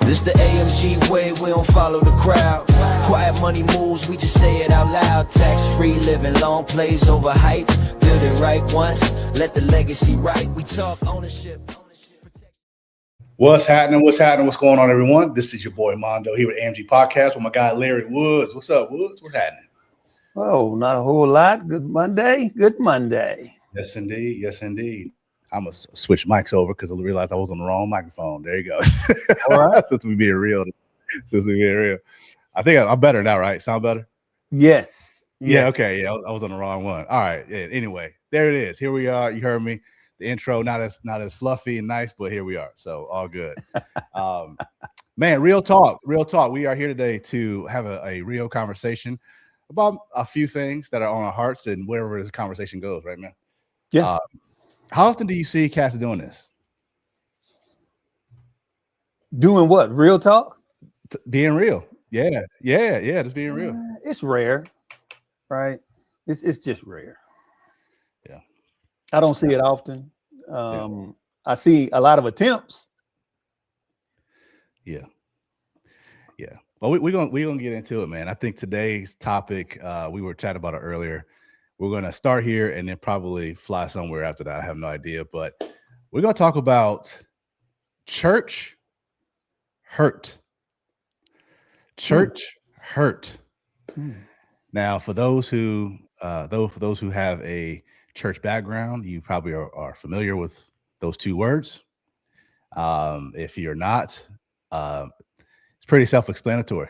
This the AMG way, we don't follow the crowd. Quiet money moves, we just say it out loud. Tax-free living, long plays over hype. Build it right once, let the legacy right. We talk ownership. What's happening? What's going on, everyone? This is your boy Mondo here with AMG Podcast with my guy Larry Woods. What's up, Woods? What's happening? Oh, not a whole lot. Good Monday. Yes, indeed. Yes, indeed. I'm going to switch mics over because I realized I was on the wrong microphone. There you go. All right. Since we being real. I think I'm better now, right? Sound better? Yes. Yeah, okay. Yeah, I was on the wrong one. All right. Yeah, anyway, there it is. Here we are. You heard me. The intro, not as fluffy and nice, but here we are. So all good. Man, real talk. We are here today to have a real conversation about a few things that are on our hearts and wherever this conversation goes, right, man? Yeah. How often do you see cats doing this? Doing what? Real talk? Being real. Yeah. Just being real. It's rare, right? It's just rare. Yeah. I don't see it often. I see a lot of attempts. Yeah. Well, we're gonna get into it, man. I think today's topic, we were chatting about it earlier. We're gonna start here and then probably fly somewhere after that. I have no idea, but we're gonna talk about church hurt. Church hurt. Now, for those who have a church background, you probably are familiar with those two words. If you're not, it's pretty self-explanatory.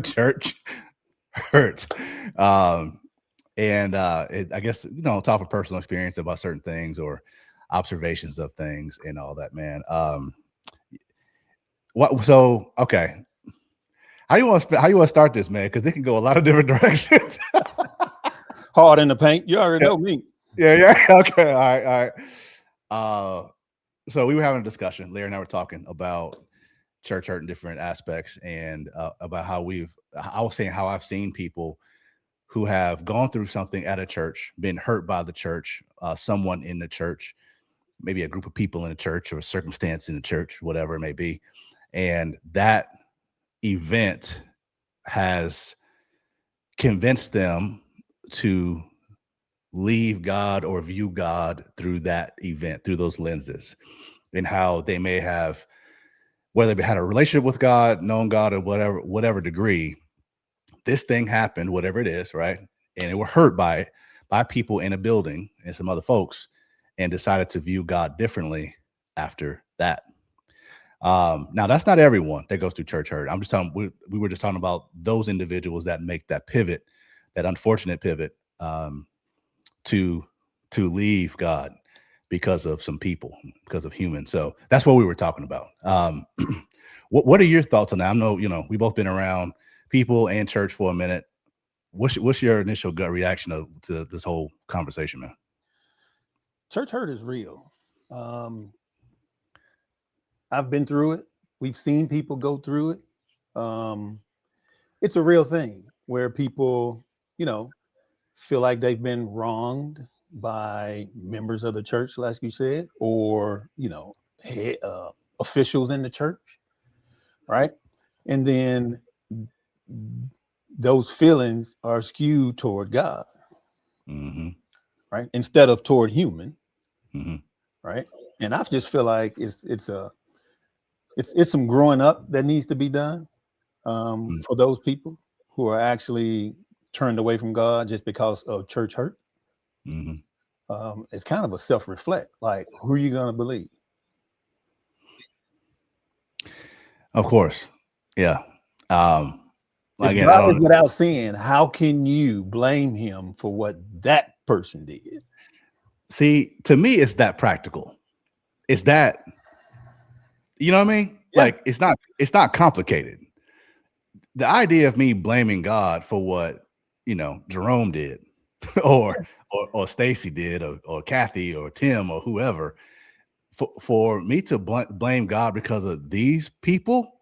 Church hurt. I guess, talk from personal experience about certain things or observations of things and all that, man. Okay. How you want to start this, man? Because it can go a lot of different directions. Hard in the paint. You already know me. Yeah. Okay. All right. So we were having a discussion. Larry and I were talking about church hurt in different aspects and about how I was saying how I've seen people who have gone through something at a church, been hurt by the church, someone in the church, maybe a group of people in the church or a circumstance in the church, whatever it may be. And that event has convinced them to leave God or view God through that event, through those lenses, and how they may have, whether they had a relationship with God, known God, or whatever degree, this thing happened, whatever it is, right? And they were hurt by it, by people in a building and some other folks, and decided to view God differently after that. Now, that's not everyone that goes through church hurt. I'm just talking, we were just talking about those individuals that make that pivot, that unfortunate pivot, to leave God because of some people, because of humans. So that's what we were talking about. What are your thoughts on that? I know, we both been around people and church for a minute. What's your initial gut reaction to this whole conversation, man? Church hurt is real. I've been through it. We've seen people go through it. It's a real thing where people, feel like they've been wronged by members of the church, like you said, or, officials in the church, right? And then those feelings are skewed toward God, right? Instead of toward human, right? And I just feel like it's some growing up that needs to be done for those people who are actually turned away from God just because of church hurt. It's kind of a self-reflect, like, who are you going to believe? Of course. Yeah. If God is without sin, how can you blame him for what that person did? See, to me, it's that practical. It's that, you know what I mean? Yeah. Like, it's not complicated. The idea of me blaming God for what, Jerome did or Stacy did or Kathy or Tim or whoever, for me to blame God because of these people,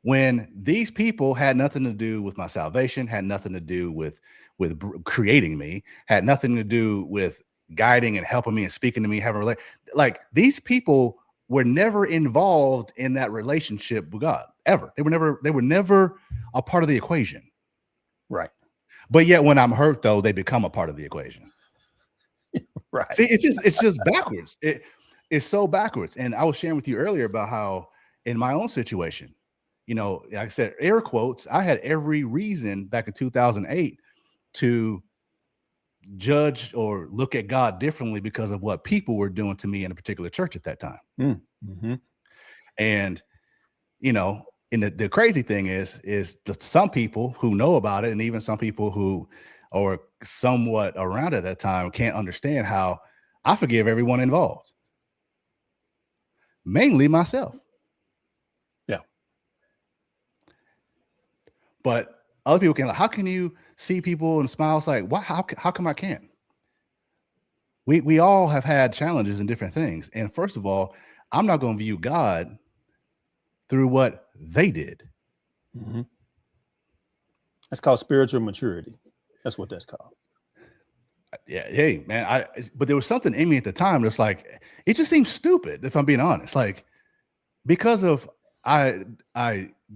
when these people had nothing to do with my salvation, had nothing to do with creating me, had nothing to do with guiding and helping me and speaking to me, having like these people were never involved in that relationship with God ever. They were never a part of the equation. Right. But yet when I'm hurt, though, they become a part of the equation. Right. See, it's just backwards. It's so backwards. And I was sharing with you earlier about how in my own situation, like I said, air quotes, I had every reason back in 2008 to judge or look at God differently because of what people were doing to me in a particular church at that time. Mm-hmm. And, and the crazy thing is that some people who know about it, and even some people who are somewhat around at that time, can't understand how I forgive everyone involved, mainly myself. Yeah. But other people can, how can you see people and smile? It's like, how come I can't? We all have had challenges and different things. And first of all, I'm not going to view God through what they did. Mm-hmm. That's called spiritual maturity. That's what that's called. Yeah. Hey, man. But there was something in me at the time that's like, it just seems stupid, if I'm being honest. Like, because of I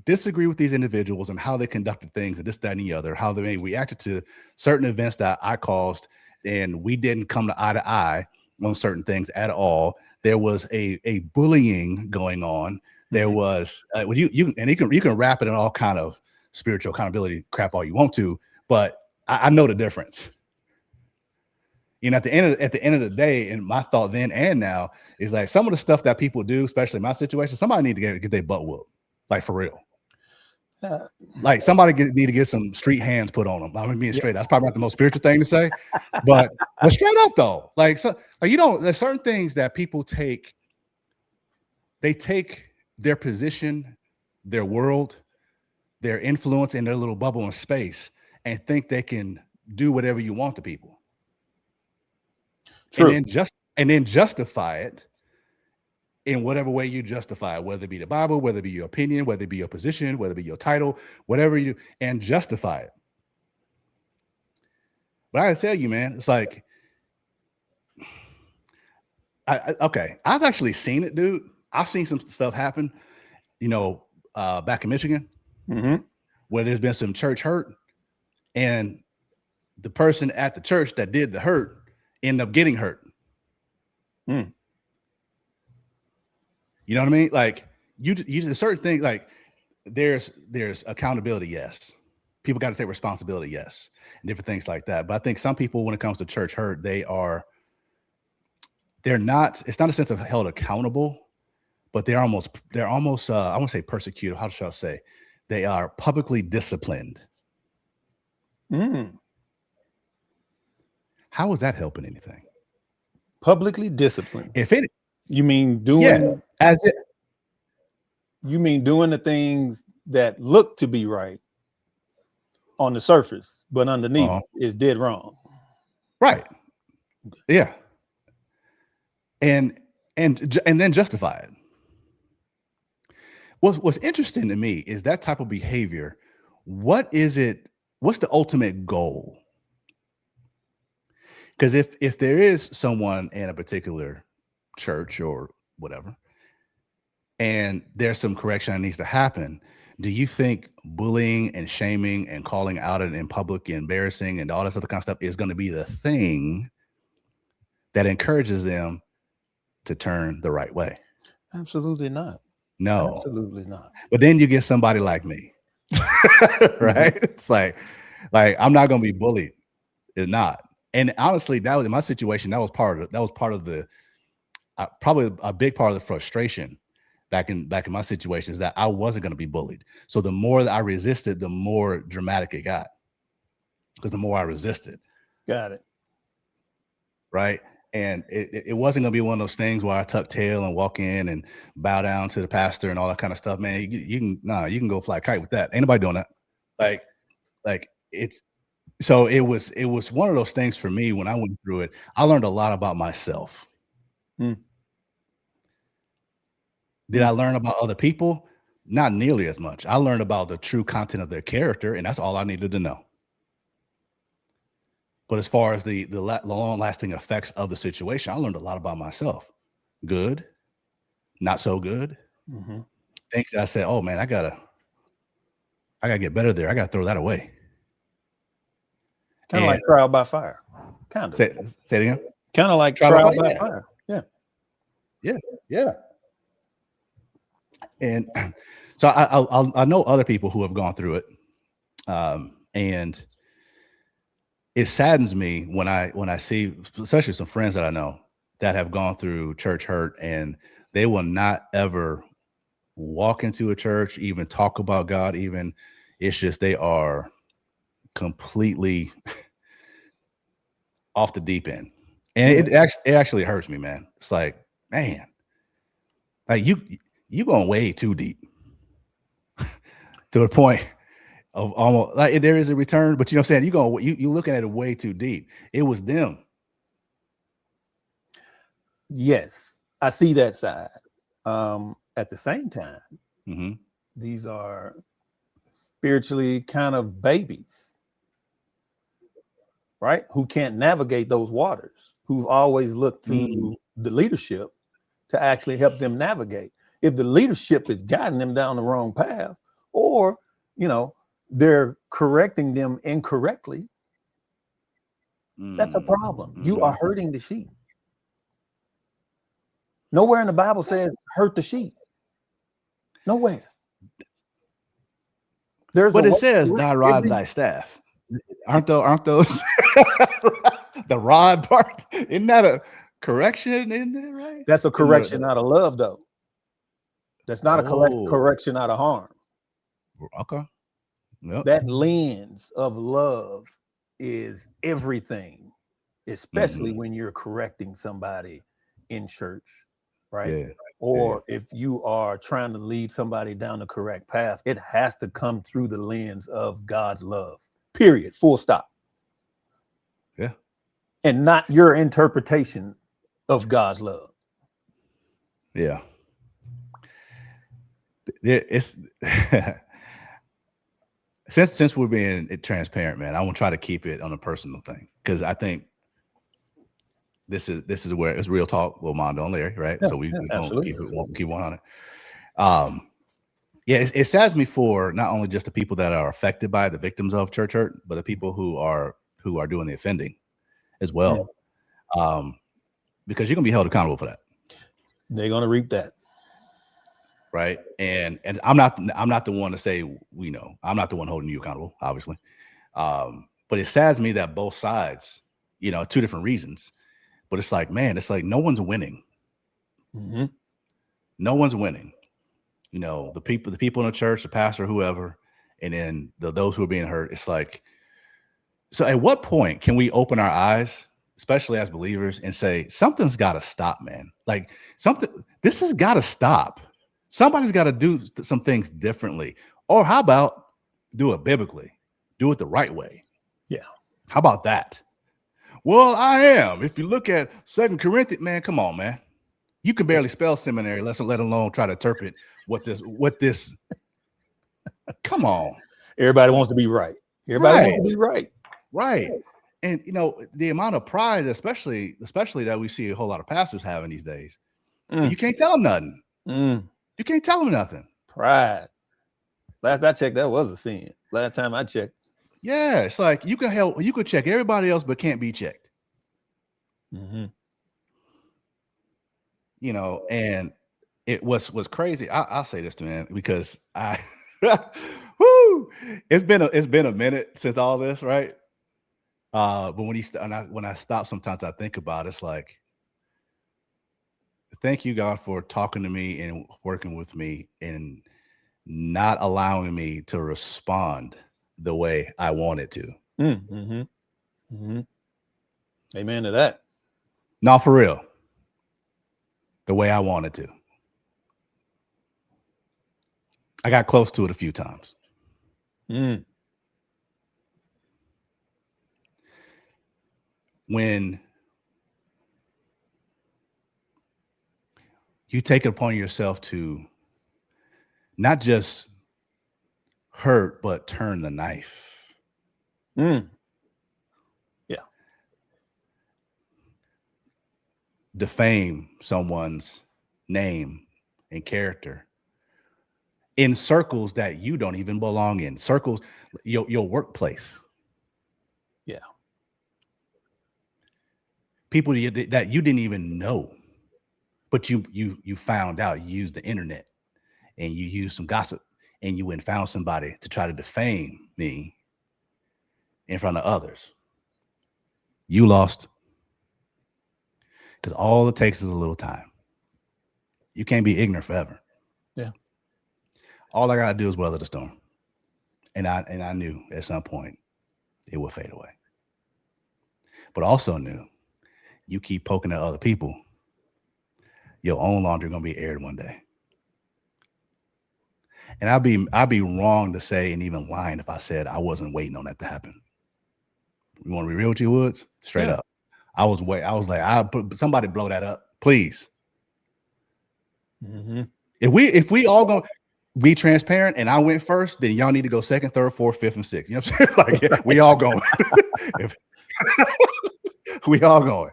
disagree with these individuals and how they conducted things and this, that, and the other, how they reacted to certain events that I caused, and we didn't come to eye on certain things at all. There was a bullying going on. There was you can wrap it in all kind of spiritual accountability crap all you want to, but I know the difference. At the end of the day, and my thought then and now is like, some of the stuff that people do, especially in my situation, somebody need to get their butt whooped, like for real. Like somebody need to get some street hands put on them. I'm being straight. That's probably not the most spiritual thing to say, but straight up though, there's certain things that people take. They take their position, their world, their influence in their little bubble in space, and think they can do whatever you want to people. True. And then justify it in whatever way you justify it, whether it be the Bible, whether it be your opinion, whether it be your position, whether it be your title, whatever you do, and justify it. But I gotta tell you, man, it's like, I've actually seen it, dude. I've seen some stuff happen, back in Michigan, where there's been some church hurt, and the person at the church that did the hurt ended up getting hurt. You know what I mean? Like you certain things, like there's accountability. Yes. People got to take responsibility. Yes. And different things like that. But I think some people, when it comes to church hurt, it's not a sense of held accountable, but they're almost, I want to say persecuted. How shall I say? They are publicly disciplined. How is that helping anything? Publicly disciplined. If it, you mean doing you mean doing the things that look to be right on the surface, but underneath is dead wrong. Right. Yeah. And then justify it. What's interesting to me is that type of behavior. What's the ultimate goal? Because if there is someone in a particular church or whatever, and there's some correction that needs to happen, do you think bullying and shaming and calling out it in public, embarrassing and all this other kind of stuff is going to be the thing that encourages them to turn the right way? Absolutely not. No, absolutely not. But then you get somebody like me, right? It's like I'm not going to be bullied. It's not. And honestly, that was in my situation. That was part of the probably a big part of the frustration back in my situation, is that I wasn't going to be bullied. So the more that I resisted, the more dramatic it got, because the more I resisted. Got it. Right. And it wasn't going to be one of those things where I tuck tail and walk in and bow down to the pastor and all that kind of stuff, man. You can go fly a kite with that. Ain't nobody doing that. So it was one of those things for me. When I went through it, I learned a lot about myself. Did I learn about other people? Not nearly as much. I learned about the true content of their character, and that's all I needed to know. But as far as the long-lasting effects of the situation, I learned a lot about myself. Good, not so good. Mm-hmm. Things that I said, oh man, I gotta get better there. I gotta throw that away. Kind of like trial by fire. Kind of. Say it again. Kind of like trial by fire. Yeah. Yeah. Yeah. And so I know other people who have gone through it. And it saddens me when I see, especially some friends that I know that have gone through church hurt, and they will not ever walk into a church, even talk about God, even. It's just they are completely off the deep end. And it actually hurts me, man. It's like, man, like you going way too deep to the point of almost like there is a return, but you know what I'm saying? You looking at it way too deep. It was them. Yes, I see that side. At the same time, these are spiritually kind of babies, right? Who can't navigate those waters, who've always looked to the leadership to actually help them navigate. If the leadership is guiding them down the wrong path, or, you know, they're correcting them incorrectly, that's a problem. You are hurting the sheep. Nowhere in the Bible says hurt the sheep. Nowhere. But it says thy rod and thy staff. Aren't those the rod part? Isn't that a correction in there, right? That's a correction out of love, though. That's not a correction out of harm. Okay. Yep. That lens of love is everything, especially when you're correcting somebody in church, right? Yeah. Or if you are trying to lead somebody down the correct path, it has to come through the lens of God's love, period, full stop. Yeah. And not your interpretation of God's love. Yeah. It's since we're being transparent, man, I want to try to keep it on a personal thing, because I think this is where it's real talk with Mondo and Larry, right? So we won't keep 100. Yeah, it saddens me for not only just the people that are affected by the victims of church hurt, but the people who are doing the offending as well. Because you're gonna be held accountable for that. They're gonna reap that. Right. And I'm not the one to say, I'm not the one holding you accountable, obviously. But it saddens me that both sides, two different reasons. But it's like, man, it's like no one's winning. No one's winning. The people in the church, the pastor, whoever, and then those who are being hurt. It's like, so at what point can we open our eyes, especially as believers, and say, something's got to stop, man? Like this has got to stop. Somebody's got to do some things differently. Or how about do it biblically? Do it the right way. Yeah. How about that? Well, I am. If you look at 2 Corinthians, man, come on, man. You can barely spell seminary, let alone try to interpret what this. Come on. Everybody wants to be right. Everybody wants to be right. Right. And the amount of pride, especially that we see a whole lot of pastors having these days. You can't tell them nothing. You can't tell them nothing. Pride. Last I checked, that was a sin. Last time I checked. Yeah, it's like you could check everybody else, but can't be checked. And it was crazy. I'll say this to man, because it's been a minute since all this, right? But when I stop, sometimes I think about it, it's like, thank you, God, for talking to me and working with me and not allowing me to respond the way I wanted to. Amen to that. No, for real. The way I wanted to. I got close to it a few times. When you take it upon yourself to not just hurt, but turn the knife. Yeah. Defame someone's name and character in circles that you don't even belong in, circles, your workplace. Yeah. People that you didn't even know, but you found out. You used the internet and you used some gossip and you went and found somebody to try to defame me in front of others. You lost, because all it takes is a little time. You can't be ignorant forever. Yeah. All I gotta do is weather the storm. And I knew at some point it would fade away. But I also knew you keep poking at other people, your own laundry gonna be aired one day. And I'd be wrong to say, and even lying if I said I wasn't waiting on that to happen. You want to be real with you, Woods? Straight up. I was like, somebody blow that up, please. Mm-hmm. If we all go be transparent and I went first, then y'all need to go second, third, fourth, fifth, and sixth. You know what I'm saying? Like, yeah, we all going. We all going.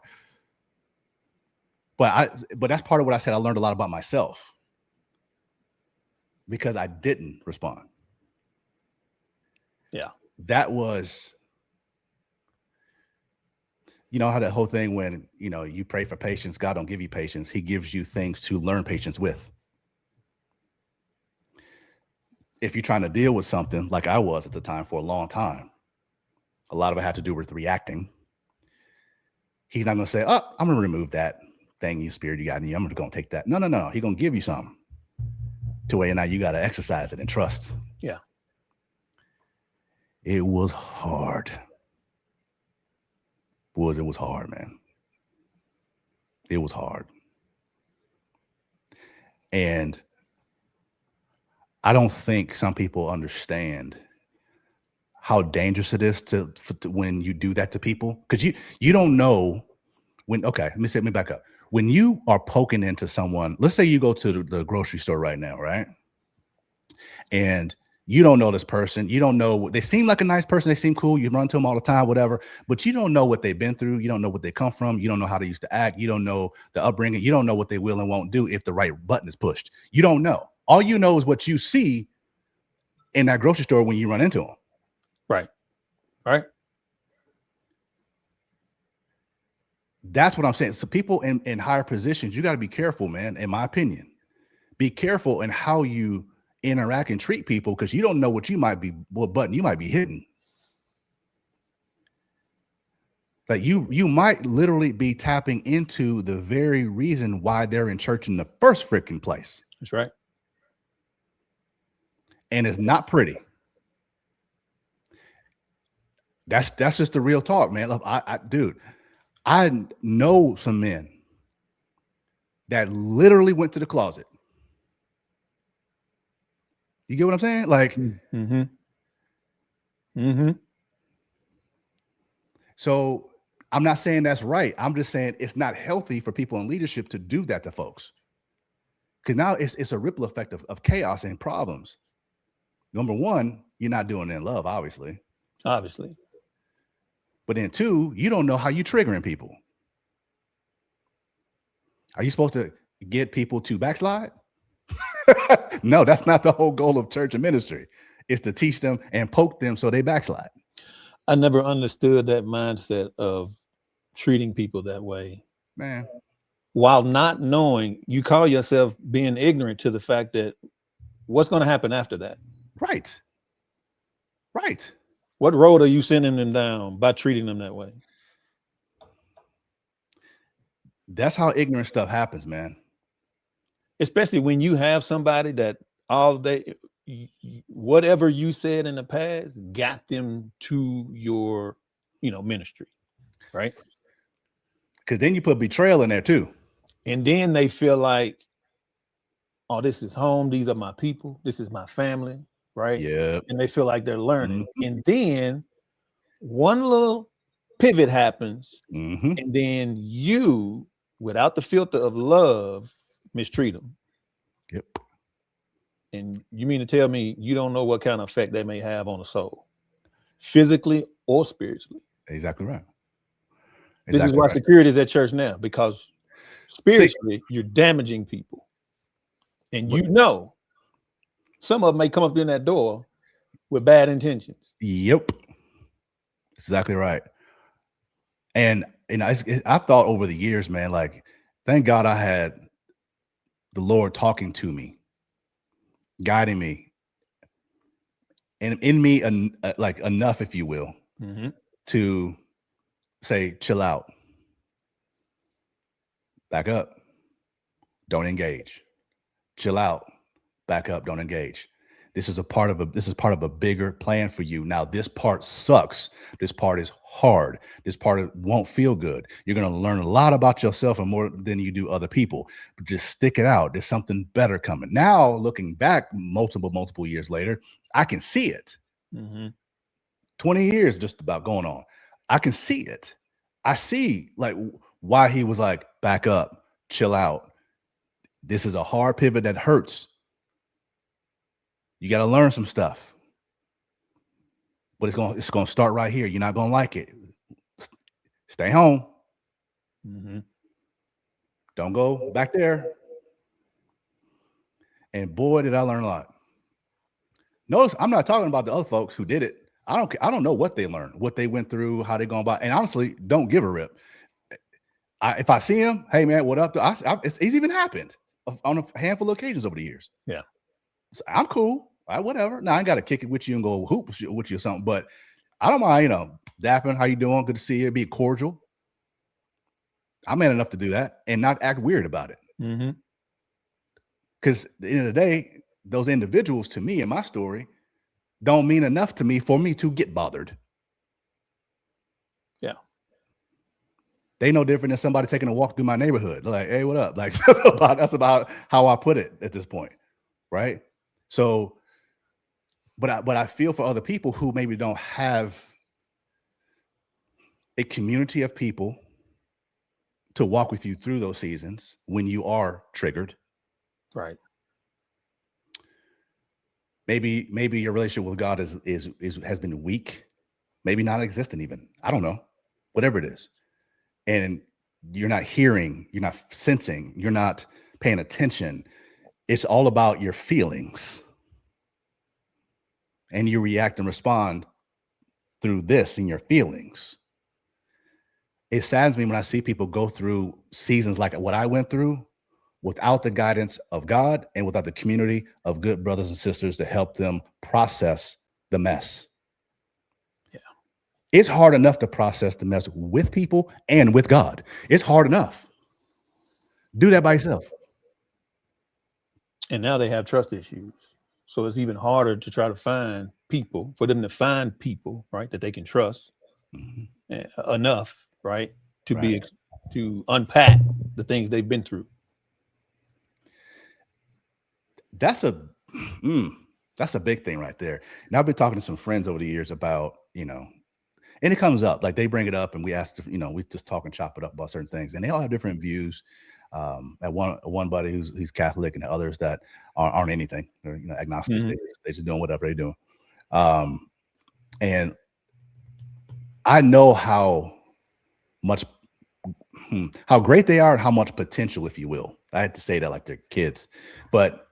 But that's part of what I said. I learned a lot about myself because I didn't respond. Yeah. That was, you know how that whole thing when, you know, you pray for patience, God don't give you patience. He gives you things to learn patience with. If you're trying to deal with something like I was at the time for a long time, a lot of it had to do with reacting. He's not going to say, oh, I'm going to remove that thing, you spirit you got in you. I'm going to take that. No. He's going to give you something to where now you got to exercise it and trust. Yeah. It was hard. It was hard, man. It was hard. And I don't think some people understand how dangerous it is to when you do that to people, because you don't know when. Okay, let me back up. When you are poking into someone, let's say you go to the grocery store right now, right? And you don't know this person. You don't know. They seem like a nice person. They seem cool. You run to them all the time, whatever. But you don't know what they've been through. You don't know what they come from. You don't know how they used to act. You don't know the upbringing. You don't know what they will and won't do if the right button is pushed. You don't know. All you know is what you see in that grocery store when you run into them. Right. Right. That's what I'm saying. So people in higher positions, you got to be careful, man. In my opinion, be careful in how you interact and treat people, because you don't know what button you might be hitting. Like you might literally be tapping into the very reason why they're in church in the first freaking place. That's right. And it's not pretty. That's just the real talk, man. Look, dude, I know some men that literally went to the closet. You get what I'm saying? Like, mm-hmm. Mm-hmm. So I'm not saying that's right. I'm just saying it's not healthy for people in leadership to do that to folks. Because now it's a ripple effect of chaos and problems. Number one, you're not doing it in love, obviously. Obviously. But then two, you don't know how you're triggering people. Are you supposed to get people to backslide? No, that's not the whole goal of church and ministry. It's to teach them and poke them so they backslide. I never understood that mindset of treating people that way. Man. While not knowing, you call yourself being ignorant to the fact that what's going to happen after that. Right. Right. What road are you sending them down by treating them that way? That's how ignorant stuff happens, man. Especially when you have somebody that all day, whatever you said in the past got them to your, ministry, right? Because then you put betrayal in there too. And then they feel like, oh, this is home. These are my people. This is my family, right? Yeah. And they feel like they're learning. Mm-hmm. And then one little pivot happens, mm-hmm. and then you, without the filter of love, mistreat them. Yep. And you mean to tell me you don't know what kind of effect they may have on the soul, physically or spiritually? Exactly right. This is why security is at church now, because spiritually you're damaging people. And some of them may come up in that door with bad intentions. Yep. Exactly right. And I've thought over the years, man, like, thank God I had the Lord talking to me, guiding me, and in me, like enough, if you will, to say, chill out, back up, don't engage, chill out, back up, don't engage. This is part of a bigger plan for you. Now, this part sucks. This part is hard. This part won't feel good. You're going to learn a lot about yourself and more than you do other people. But just stick it out. There's something better coming. Now, looking back multiple years later, I can see it. 20 years just about going on. I can see it. I see like why he was like, back up, chill out. This is a hard pivot that hurts. You got to learn some stuff, but it's going to start right here. You're not going to like it. Stay home. Don't go back there. And boy, did I learn a lot. Notice I'm not talking about the other folks who did it. I don't know what they learned, what they went through, how they gone by. And honestly, don't give a rip. If I see him, hey man, what up? It's even happened on a handful of occasions over the years. Yeah. So I'm cool. All right, whatever. Now I got to kick it with you and go hoop with you or something, but I don't mind, dapping. How you doing? Good to see you. Be cordial. I'm man enough to do that and not act weird about it. Because at the end of the day, those individuals to me in my story don't mean enough to me for me to get bothered. Yeah. They no different than somebody taking a walk through my neighborhood. They're like, hey, what up? Like that's about how I put it at this point. Right. So, but I feel for other people who maybe don't have a community of people to walk with you through those seasons when you are triggered. Right. Maybe your relationship with God has been weak, maybe non-existent even. I don't know, whatever it is. And you're not hearing, you're not sensing, you're not paying attention. It's all about your feelings. And you react and respond through this in your feelings. It saddens me when I see people go through seasons like what I went through without the guidance of God and without the community of good brothers and sisters to help them process the mess. Yeah. It's hard enough to process the mess with people and with God. It's hard enough. Do that by yourself. And now they have trust issues. So it's even harder to try to find people, for them to find people, right, that they can trust enough, right, to unpack the things they've been through. That's a big thing right there. And I've been talking to some friends over the years about, and it comes up, like they bring it up and we ask, we just talk and chop it up about certain things, and they all have different views. At one buddy he's Catholic, and the others that aren't anything, they're agnostic. They're just doing whatever they're doing. And I know how great they are and how much potential, if you will. I had to say that like they're kids, but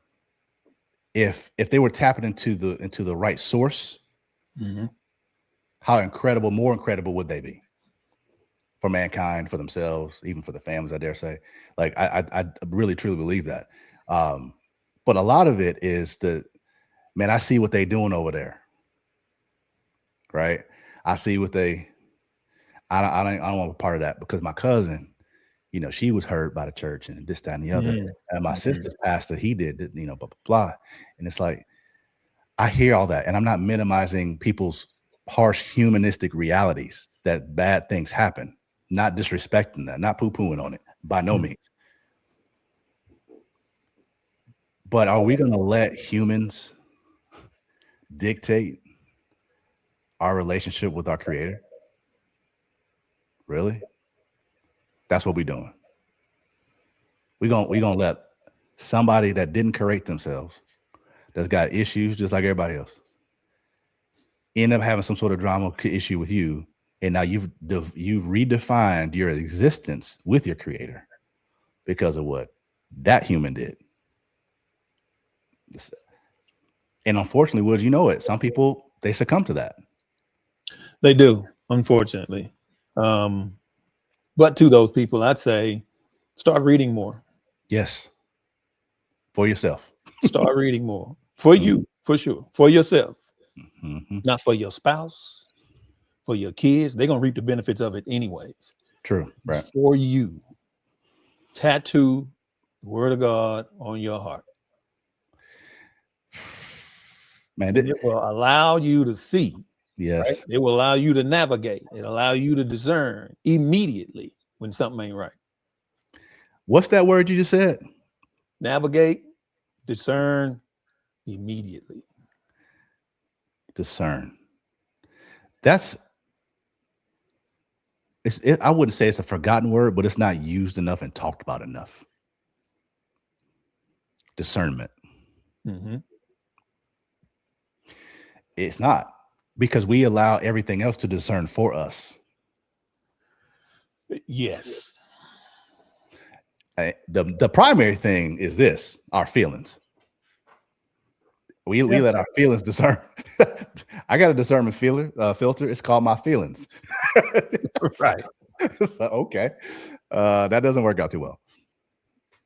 if they were tapping into the right source, how more incredible would they be for mankind, for themselves, even for the families, I dare say. Like I really truly believe that. But a lot of it is I see what they doing over there. Right. I see what I don't want to be part of that, because my cousin, she was hurt by the church and this, that, and the other. And my sister's pastor, he did, blah, blah, blah. And it's like, I hear all that, and I'm not minimizing people's harsh humanistic realities that bad things happen, not disrespecting that, not poo-pooing on it, by no means. But are we going to let humans dictate our relationship with our Creator? Really? That's what we're doing. We're gonna let somebody that didn't correct themselves, that's got issues just like everybody else, end up having some sort of drama issue with you, and now you've redefined your existence with your Creator because of what that human did. And unfortunately, Woods, you know it. Some people, they succumb to that. They do, unfortunately. But to those people, I'd say start reading more. Yes. For yourself. Start reading more. For you, for sure. For yourself. Mm-hmm. Not for your spouse, for your kids. They're going to reap the benefits of it anyways. True. Right. For you. Tattoo the word of God on your heart. Man, and it will allow you to see. Yes. Right? It will allow you to navigate. It'll allow you to discern immediately when something ain't right. What's that word you just said? Navigate, discern immediately. Discern. I wouldn't say it's a forgotten word, but it's not used enough and talked about enough. Discernment. Mm-hmm. It's not, because we allow everything else to discern for us. Yes. The primary thing is this: our feelings. We let our feelings discern. I got a discernment filter. It's called my feelings. Right. So, okay. That doesn't work out too well.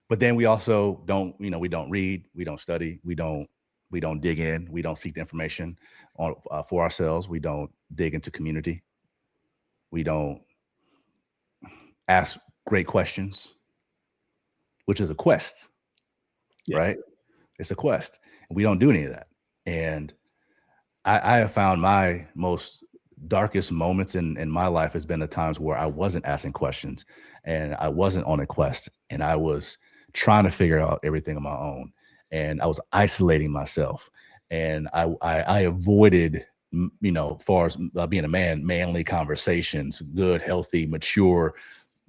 But then we also don't, we don't read, we don't study, we don't dig in, we don't seek the information for ourselves. We don't dig into community. We don't ask great questions, which is a quest, right? It's a quest. And we don't do any of that. And I have found my most darkest moments in my life has been the times where I wasn't asking questions and I wasn't on a quest and I was trying to figure out everything on my own, and I was isolating myself, and I avoided, as far as being a man, manly conversations, good, healthy, mature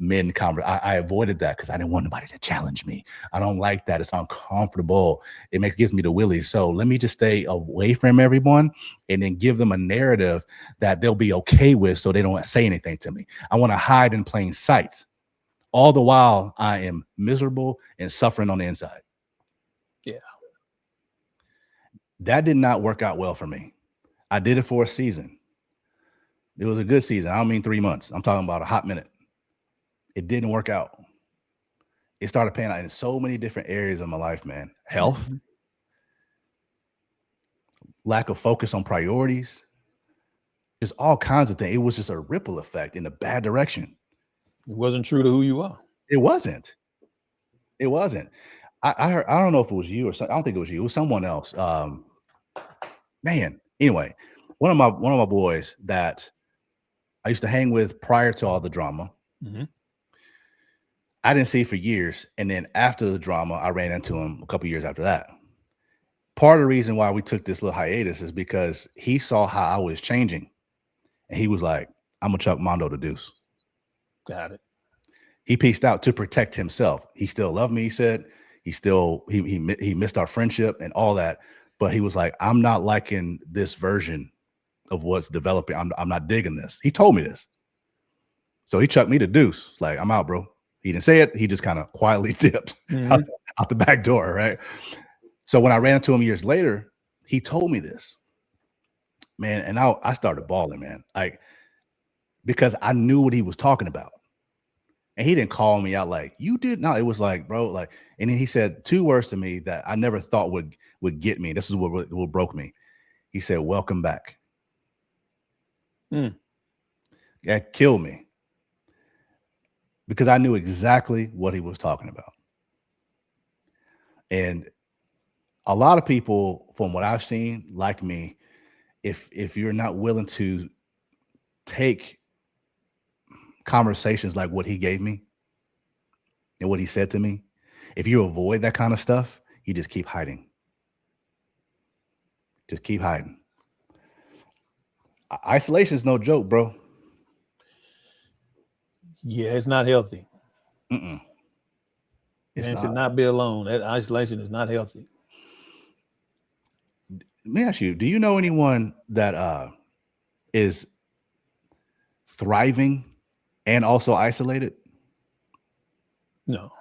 men I avoided that because I didn't want nobody to challenge me. I don't like that. It's uncomfortable. It gives me the willies. So let me just stay away from everyone and then give them a narrative that they'll be okay with so they don't say anything to me. I want to hide in plain sight. All the while I am miserable and suffering on the inside. Yeah. That did not work out well for me. I did it for a season. It was a good season. I don't mean 3 months. I'm talking about a hot minute. It didn't work out. It started paying out in so many different areas of my life, man. Health, lack of focus on priorities, just all kinds of things. It was just a ripple effect in a bad direction. It wasn't true to who you are. It wasn't. I heard, I don't know if it was you or something. I don't think it was you. It was someone else. Man. Anyway, one of my boys that I used to hang with prior to all the drama. Mm-hmm. I didn't see for years. And then after the drama, I ran into him a couple years after that. Part of the reason why we took this little hiatus is because he saw how I was changing. And he was like, I'm going to chuck Mondo to deuce. Got it. He pieced out to protect himself. He still loved me, he said. He missed our friendship and all that. But he was like, I'm not liking this version of what's developing. I'm not digging this. He told me this. So he chucked me to deuce. Like, I'm out, bro. He didn't say it. He just kind of quietly dipped out the back door, right? So when I ran into him years later, he told me this. Man, and I started bawling, man. Like, because I knew what he was talking about. And he didn't call me out like, you did. No, it was like, bro, like, and then he said 2 words to me that I never thought would get me. This is what broke me. He said, welcome back. That killed me. Because I knew exactly what he was talking about. And a lot of people, from what I've seen, like me, if you're not willing to take conversations like what he gave me and what he said to me, if you avoid that kind of stuff, you just keep hiding. Just keep hiding. Isolation is no joke, bro. Yeah, it's not healthy. It's Man not. should not be alone. That isolation is not healthy. Let me ask you, do you know anyone that is thriving and also isolated? No.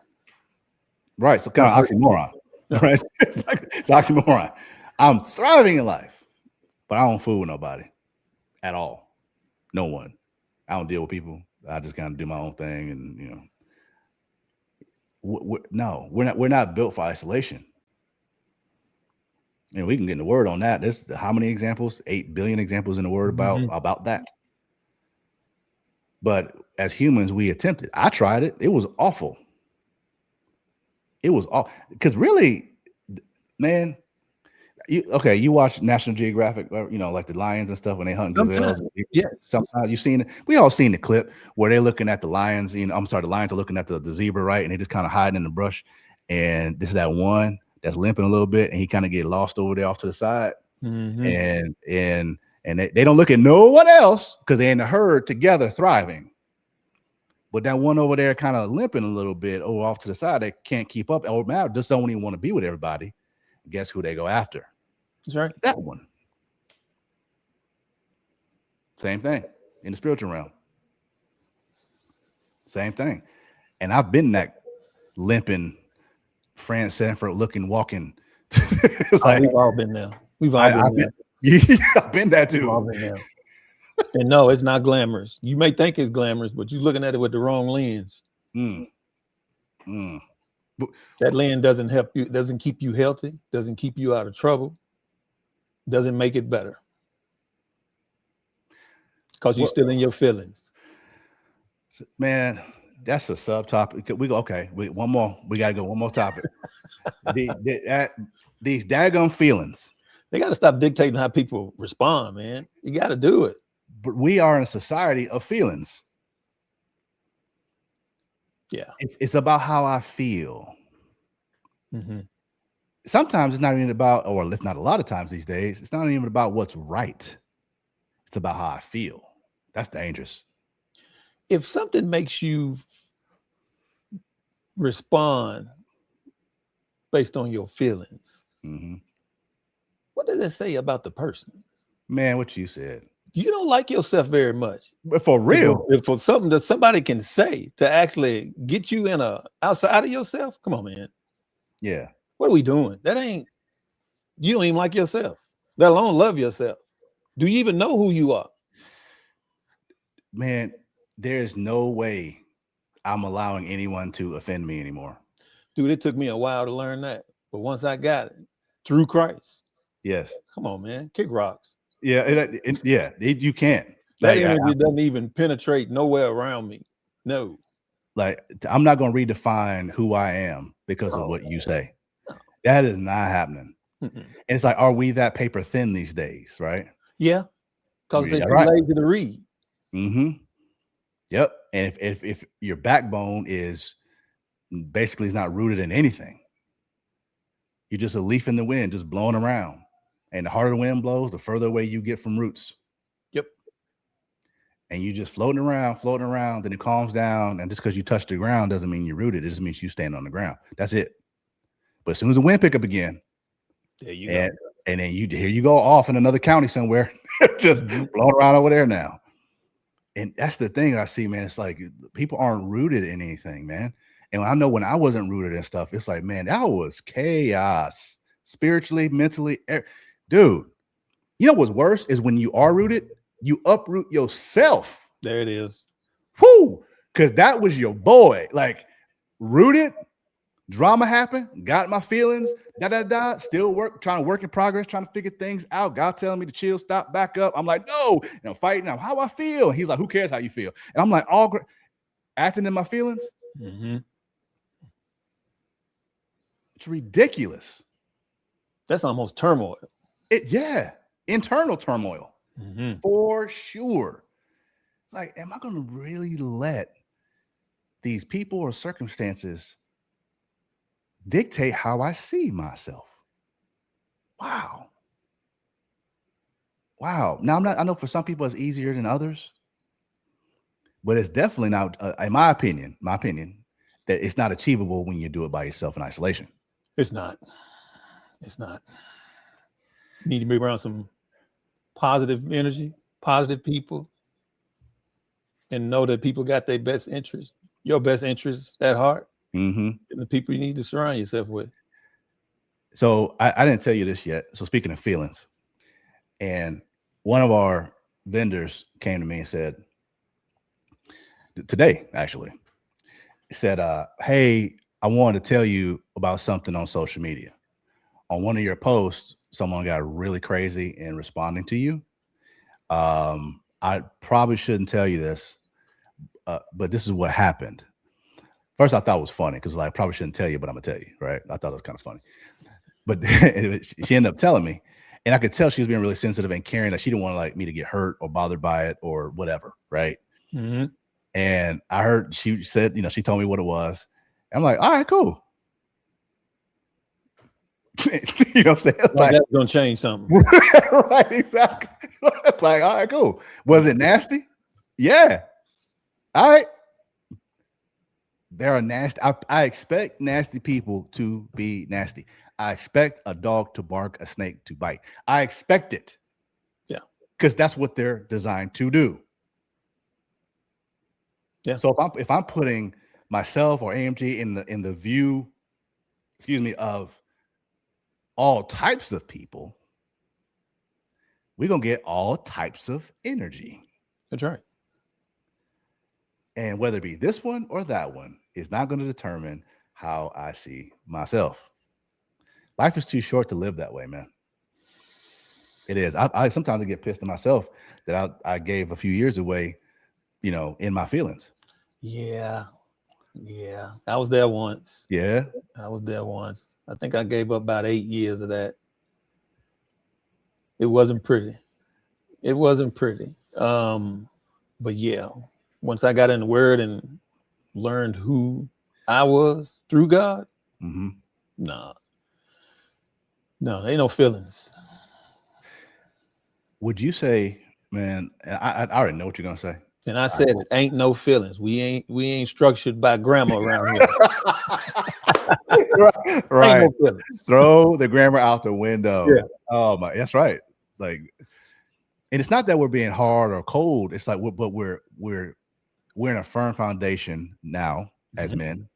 Right. So kind of oxymoron. right? It's oxymoron. I'm thriving in life, but I don't fool with nobody at all. No one. I don't deal with people. I just kind of do my own thing, and we're not built for isolation. And we can get in the word on that. There's how many examples? 8 billion examples in the word about that. But as humans, we attempted. I tried it. It was awful. It was awful. Because really, man, you watch National Geographic, like the lions and stuff when they hunt gazelles. Yeah. Sometimes you've seen it. We all seen the clip where they're looking at the lions. I'm sorry, the lions are looking at the zebra, right? And they just kind of hiding in the brush. And this is that one that's limping a little bit, and he kind of get lost over there off to the side. And they don't look at no one else because they're in the herd together thriving. But that one over there kind of limping a little bit off to the side, they can't keep up, or just don't even want to be with everybody. Guess who they go after? That's right. That one. Same thing in the spiritual realm. Same thing. And I've been that limping, Fran Sanford looking, walking. Like, we've all been there. We've all been there. I've been that too. We've all been there. And no, it's not glamorous. You may think it's glamorous, but you're looking at it with the wrong lens. That lens doesn't help you, doesn't keep you healthy, doesn't keep you out of trouble, doesn't make it better. Because you're still in your feelings. Man, that's a subtopic. We go, okay, one more. We got to go one more topic. These daggone feelings. They got to stop dictating how people respond, man. You got to do it. But we are in a society of feelings. Yeah. It's about how I feel. Sometimes it's not even about, or if not a lot of times these days, it's not even about what's right. It's about how I feel. That's dangerous. If something makes you respond based on your feelings, what does it say about the person? Man, what you said. You don't like yourself very much. But for real. If for something that somebody can say to actually get you in outside of yourself, come on, man. Yeah. What are we doing? You don't even like yourself, let alone love yourself. Do you even know who you are? Man, there's no way I'm allowing anyone to offend me anymore. Dude, it took me a while to learn that. But once I got it through Christ. Yes. Come on, man. Kick rocks. Yeah. You can't. That energy doesn't even penetrate nowhere around me. No. Like, I'm not going to redefine who I am because of what you say. That is not happening. And it's like, are we that paper thin these days? Right. Yeah. Because they're too lazy to read. Yep. And if your backbone is not rooted in anything, you're just a leaf in the wind, just blowing around. And the harder the wind blows, the further away you get from roots. Yep. And you just floating around, then it calms down. And just because you touch the ground doesn't mean you're rooted. It just means you stand on the ground. That's it. But as soon as the wind pick up again, there you go. And then here you go off in another county somewhere, just blowing around over there now. And that's the thing I see, man. It's like people aren't rooted in anything, man. And I know when I wasn't rooted in stuff, it's like, man, that was chaos, spiritually, mentally. Dude, you know what's worse is when you are rooted, you uproot yourself. There it is. Whoo! Because that was your boy. Like, rooted, drama happened, got my feelings, still trying to work in progress, trying to figure things out. God telling me to chill, stop, back up. I'm like, no, and I'm fighting. Now, how I feel? And he's like, who cares how you feel? And I'm like, acting in my feelings. It's ridiculous. That's almost turmoil. Internal turmoil for sure. It's like, am I going to really let these people or circumstances dictate how I see myself? Wow. Now I know for some people it's easier than others, but it's definitely not, in my opinion, that it's not achievable when you do it by yourself in isolation. It's not. You need to be around some positive energy, positive people, and know that people got their best interests, your best interests at heart, and the people you need to surround yourself with. So I didn't tell you this yet. So speaking of feelings, and one of our vendors came to me and said, today actually, said, hey, I wanted to tell you about something on social media. On one of your posts, someone got really crazy in responding to you. I probably shouldn't tell you this, but this is what happened. First, I thought it was funny because like, I probably shouldn't tell you, but I'm gonna tell you, right? I thought it was kind of funny. But she ended up telling me, and I could tell she was being really sensitive and caring. Like she didn't want like me to get hurt or bothered by it or whatever, right? Mm-hmm. And I heard she said, she told me what it was. I'm like, all right, cool. You know what I'm saying? Like that's gonna change something. Right, exactly. It's like, all right, cool. Was it nasty? Yeah. All right. There are nasty. I expect nasty people to be nasty. I expect a dog to bark, a snake to bite. I expect it. Yeah. Because that's what they're designed to do. Yeah. So if I'm putting myself or AMG in the view, of all types of people, we're gonna get all types of energy. That's right. And whether it be this one or that one is not going to determine how I see myself. Life is too short to live that way, man. It is. I sometimes get pissed at myself that I gave a few years away, in my feelings. Yeah. Yeah. I was there once. Yeah. I was there once. I think I gave up about 8 years of that. It wasn't pretty. It wasn't pretty. But yeah, once I got in the word and learned who I was through God, no, ain't no feelings. Would you say, man, I already know what you're gonna say. And I said it ain't no feelings. We ain't structured by grammar around here. Right. Ain't no feelings. Throw the grammar out the window. Yeah. Oh my, that's right. Like, and it's not that we're being hard or cold. It's like, but we're in a firm foundation now as men,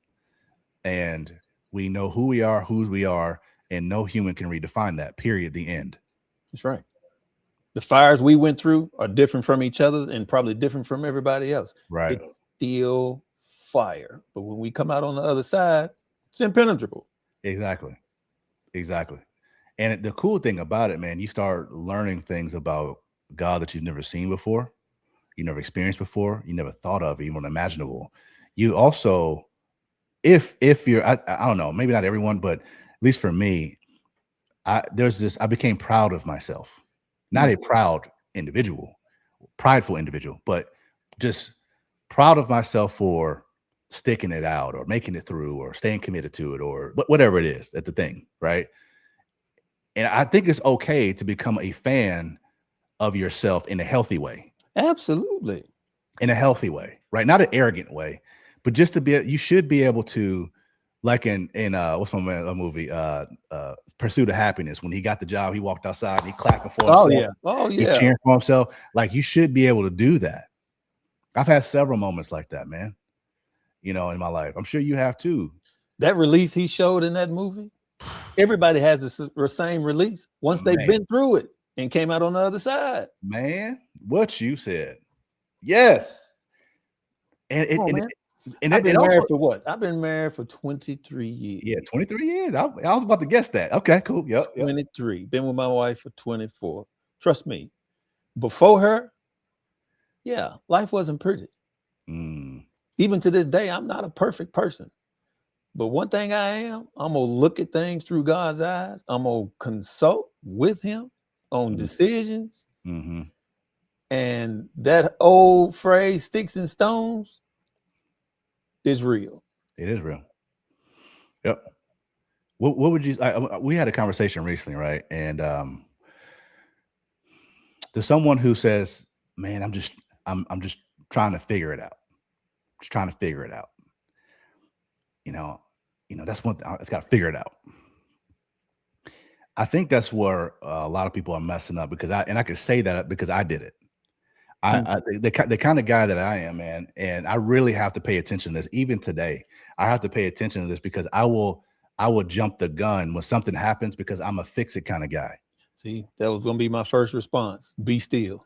and we know who we are, whose we are, and no human can redefine that. Period. The end. That's right. The fires we went through are different from each other and probably different from everybody else. Right. It's still fire, but when we come out on the other side, it's impenetrable. Exactly. And the cool thing about it, man, you start learning things about God that you've never seen before, you never experienced before, you never thought of, even imaginable. You also, if you're, I don't know, maybe not everyone, but at least for me, I became proud of myself. Not a proud individual, prideful individual, but just proud of myself for sticking it out or making it through or staying committed to it or whatever it is at the thing, right? And I think it's okay to become a fan of yourself in a healthy way. Absolutely. In a healthy way, right? Not an arrogant way, but just you should be able to, like in what's my movie, Pursuit of Happiness, when he got the job, he walked outside and he clapping for himself. He cheering for himself. Like, you should be able to do that. I've had several moments like that, man, in my life. I'm sure you have too. That release he showed in that movie, everybody has the same release once they've been through it and came out on the other side. Man, what you said. Yes. And I've been married for what? I've been married for 23 years. Yeah, 23 years. I was about to guess that. Okay, cool. Yep. 23. Been with my wife for 24. Trust me. Before her, yeah, life wasn't pretty. Even to this day, I'm not a perfect person. But one thing I am, I'm going to look at things through God's eyes. I'm going to consult with him on decisions. And that old phrase, sticks and stones, is real. It is real. Yep. What would you? We had a conversation recently, right? And there's someone who says, "Man, I'm just trying to figure it out. Just trying to figure it out." That's one. It's got to figure it out. I think that's where a lot of people are messing up because I could say that because I did it. The kind of guy that I am, man, and I really have to pay attention to this. Even today, I have to pay attention to this because I will I would jump the gun when something happens because I'm a fix it kind of guy. See, that was going to be my first response. Be still.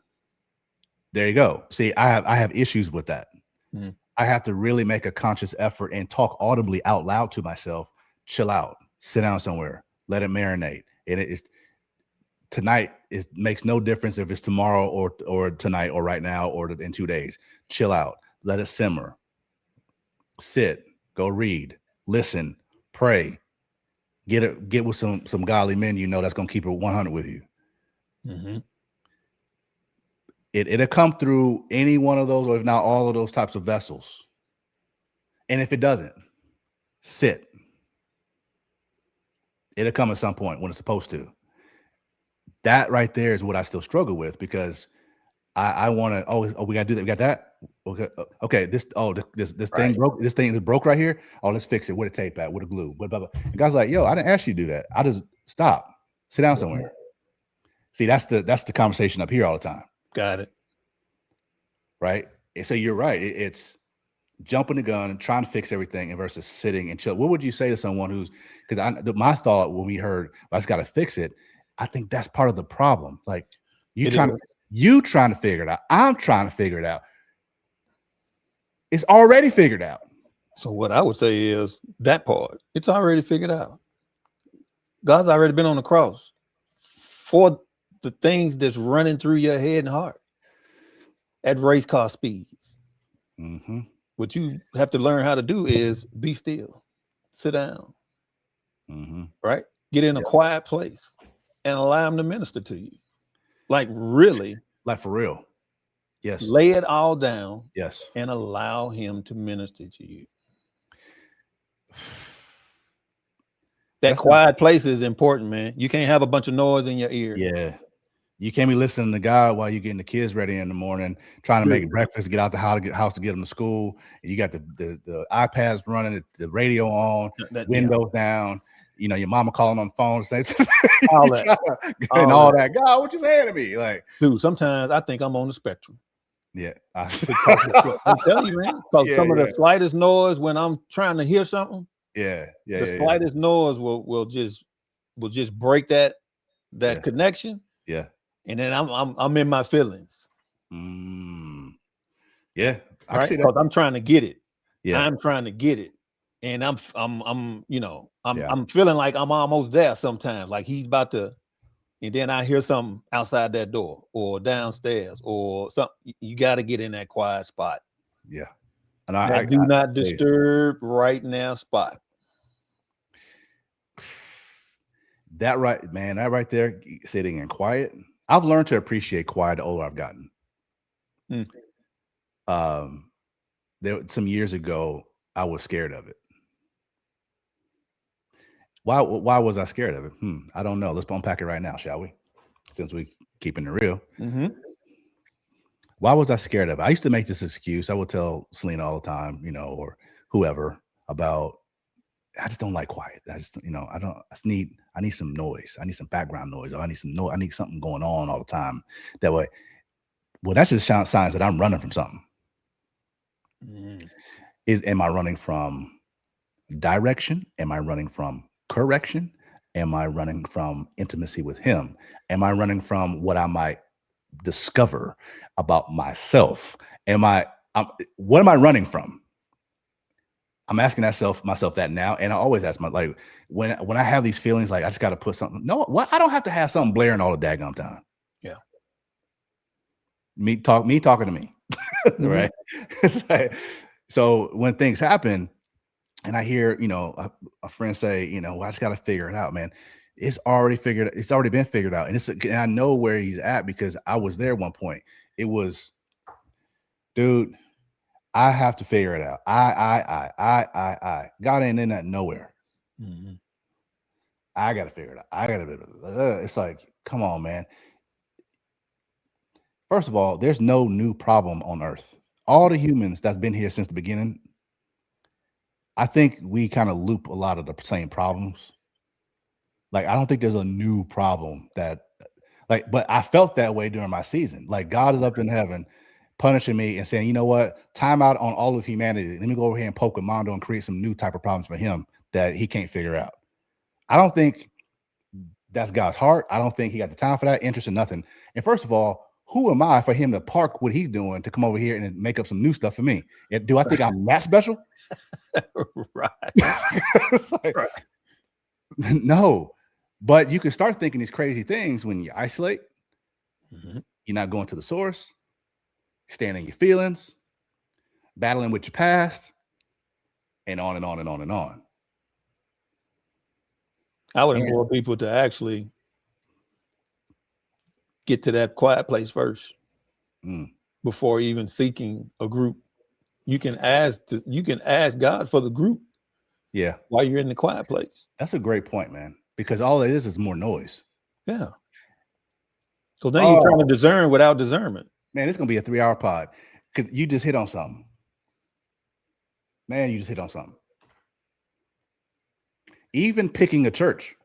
There you go. See, I have issues with that. Mm. I have to really make a conscious effort and talk audibly out loud to myself. Chill out, sit down somewhere, let it marinate. And it is tonight. It makes no difference if it's tomorrow or tonight or right now or in 2 days. Chill out, let it simmer. Sit, go read, listen, pray. Get with some godly men that's gonna keep it 100 with you. Mm-hmm. It'll come through any one of those, or if not all of those types of vessels. And if it doesn't, sit. It'll come at some point when it's supposed to. That right there is what I still struggle with, because I want to. Oh, we gotta do that. We got that. Okay. This thing broke. This thing is broke right here. Oh, let's fix it. Where the tape at? Where the glue? Blah, blah, blah. The guy's like, yo, I didn't ask you to do that. I just stop. Sit down somewhere. See, that's the conversation up here all the time. Got it. Right. And so you're right. It's jumping the gun and trying to fix everything versus sitting and chill. What would you say to someone who's, because my thought when we heard, I just got to fix it. I think that's part of the problem. Like you trying to figure it out. I'm trying to figure it out. It's already figured out. So what I would say is that part, it's already figured out. God's already been on the cross for the things that's running through your head and heart at race car speeds. Mm-hmm. What you have to learn how to do is be still, sit down, right? Get in a quiet place and allow him to minister to you. Like really. Like for real. Yes. Lay it all down. Yes. And allow him to minister to you. That quiet place is important, man. You can't have a bunch of noise in your ear. Yeah. You can't be listening to God while you're getting the kids ready in the morning, trying to make breakfast, get out the house to get them to school. And you got the iPads running, the radio on, windows down. You know, your mama calling on the phone, saying all that. God, what you saying to me? Like, dude, sometimes I think I'm on the spectrum. Yeah, I'm telling you, man. Because some of the slightest noise when I'm trying to hear something, the slightest noise will just break that connection. Yeah. And then I'm in my feelings. Yeah. Right? Because I'm trying to get it. Yeah. I'm trying to get it. And I'm feeling like I'm almost there sometimes. Like he's about to, and then I hear something outside that door or downstairs or something. You got to get in that quiet spot. Yeah. And I do not disturb right now spot. That right, man, that right there, sitting in quiet. I've learned to appreciate quiet the older I've gotten. There some years ago, I was scared of it. Why was I scared of it? I don't know. Let's unpack it right now, shall we? Since we keeping it real. Why was I scared of it? I used to make this excuse. I would tell Selena all the time, or whoever about, I just don't like quiet. I need some noise. I need some background noise. Or I need something going on all the time. That way, well, that's just signs that I'm running from something. Am I running from direction? Am I running from correction? Am I running from intimacy with him? Am I running from what I might discover about myself? What am I running from? I'm asking myself that now, and I always ask when I have these feelings, like I just got to put something. No, what? I don't have to have something blaring all the daggone time. Yeah, me talking to me, right? It's like, so when things happen, and I hear a friend say, well, I just got to figure it out, man. It's already been figured out, and I know where he's at because I was there at one point. It was, dude. I have to figure it out. I. God ain't in that nowhere. I got to figure it out. It's like, come on, man. First of all, there's no new problem on earth. All the humans that's been here since the beginning, I think we kind of loop a lot of the same problems. Like, I don't think there's a new problem but I felt that way during my season. Like, God is up in heaven punishing me and saying, you know what, time out on all of humanity. Let me go over here and poke with Mondo and create some new type of problems for him that he can't figure out. I don't think that's God's heart. I don't think he got the time for that, interest in nothing. And first of all, who am I for him to park what he's doing to come over here and make up some new stuff for me? Do I think I'm that special? Right. Like, right. No, but you can start thinking these crazy things when you isolate. Mm-hmm. You're not going to the source, staying in your feelings, battling with your past, and on and on and on and on. I would implore people to actually get to that quiet place first before even seeking a group. You can ask God for the group. Yeah. While you're in the quiet place. That's a great point, man. Because all it is more noise. Yeah. So then you're trying to discern without discernment. Man, it's gonna be a 3-hour pod because you just hit on something. Man, you just hit on something. Even picking a church.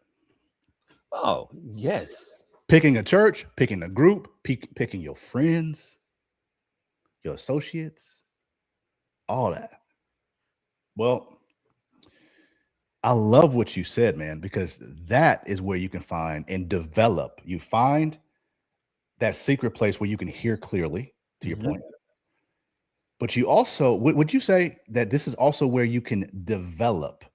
Oh, yes. Picking a church, picking a group, picking your friends, your associates, all that. Well, I love what you said, man, because that is where you can find and develop. You find that secret place where you can hear clearly, to your point. But you also, would you say that this is also where you can develop